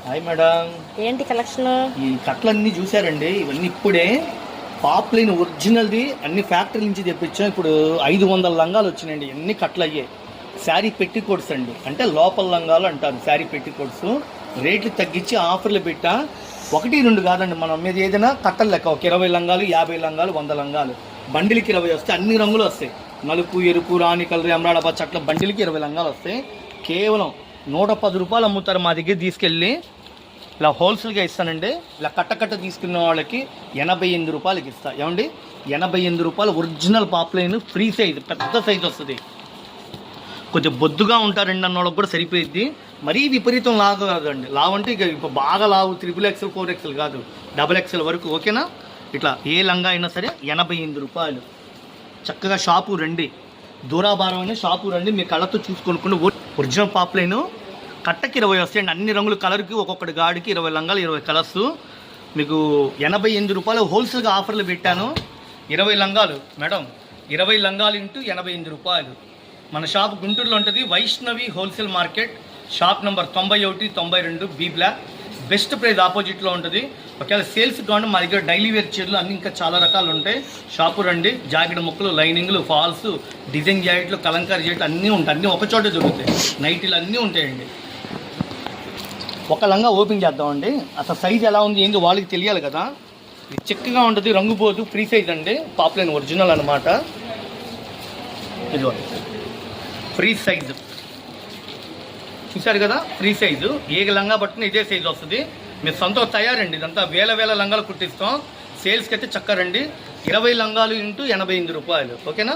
Hi madam, ఏంటి collection? ఈ కట్లన్నీ చూసారండి. ఇవన్నీ ఇప్పుడే పాప్లైన్ ఒరిజినల్ది, అన్ని ఫ్యాక్టరీ నుంచి తెప్పించాం. ఇప్పుడు 500 లంగాలు వచ్చినాయండి. ఎన్ని కట్లు అయ్యాయి. శారీ పెట్టికోట్స్ అండి, అంటే లోపల లంగాలు అంటారు. శారీ పెట్టికోట్స్ రేట్లు తగ్గించి ఆఫర్లు పెట్టా. 1-2 కాదండి, మనం మీద ఏదైనా కట్టలు లెక్క. ఒక 20 లంగాలు, 50 లంగాలు, 100 లంగాలు, బండిలకి 20 వస్తాయి. అన్ని రంగులు వస్తాయి. నలుపు, ఎరుపు, రాణి కలర్, ఎమరాడాబాద్ చట్ల బండిలకి 20 లంగాలు వస్తాయి. కేవలం 110 రూపాయలు అమ్ముతారు. మా దగ్గర తీసుకెళ్ళి ఇలా హోల్సేల్గా ఇస్తానండి. ఇలా కట్ట తీసుకున్న వాళ్ళకి 88 రూపాయలకి ఇస్తా. ఏమండి, 88 రూపాయలు ఒరిజినల్ పాప్లైన్, ఫ్రీ సైజ్, పెద్ద సైజ్ వస్తుంది. కొంచెం బొద్దుగా ఉంటారండి అన్న వాళ్ళకి కూడా సరిపోయిద్ది. మరీ విపరీతం లావు కాదండి. లావు అంటే ఇక ఇప్పుడు బాగా లావు 3XL 4XL కాదు, XXL వరకు. ఓకేనా? ఇట్లా ఏ లంగా అయినా సరే 88 రూపాయలు. చక్కగా షాపు రండి, దూరాభారం అయినా షాపు రండి, మీ కళ్ళతో చూసుకొనుకుంటే ఒరిజినల్ పాప్లైన్. కట్టకి 20 వస్తాయండి. అన్ని రంగులు, కలర్కి ఒక్కొక్కటి గాడికి 20 లంగాలు, 20 కలర్స్. మీకు 88 రూపాయలు హోల్సేల్గా ఆఫర్లు పెట్టాను. 20 లంగాలు మేడం, 20 లంగాలు ఇంటూ 88 రూపాయలు. మన షాప్ గుంటూరులో ఉంటుంది, Vaishnavi wholesale market, shop number 91, 92 B block. Best price ఆపోజిట్లో ఉంటుంది. ఒకవేళ సేల్స్ కావాలి, మా దగ్గర డైలీ వేర్ చీరలు అన్నీ ఇంకా చాలా రకాలు ఉంటాయి. షాపు రండి. జాకెట్ ముక్కలు, లైనింగ్లు, ఫాల్స్, డిజైన్ జాకెట్లు, కలంకారీ జాకెట్లు అన్నీ ఉంటాయి. అన్నీ ఒకచోటే దొరుకుతాయి. నైటీలు అన్నీ ఉంటాయండి. ఒక లంగా ఓపెన్ చేద్దామండి. అసలు సైజ్ ఎలా ఉంది ఏంటి వాళ్ళకి తెలియాలి కదా. ఇది చిక్కగా ఉంటుంది, రంగు పోదు, ఫ్రీ సైజ్ అండి. పాప్లైన్ ఒరిజినల్ అనమాట. ఇది ఫ్రీ సైజు చూశారు కదా, ఫ్రీ సైజు. ఏ లంగా పట్టుకుని ఇదే సైజు వస్తుంది. మీరు సొంత తయారండి. ఇదంతా వేల లంగాలు కుట్టిస్తాం. సేల్స్కి అయితే చక్కరండి. 20 లంగాలు ఇంటూ 88 రూపాయలు. ఓకేనా?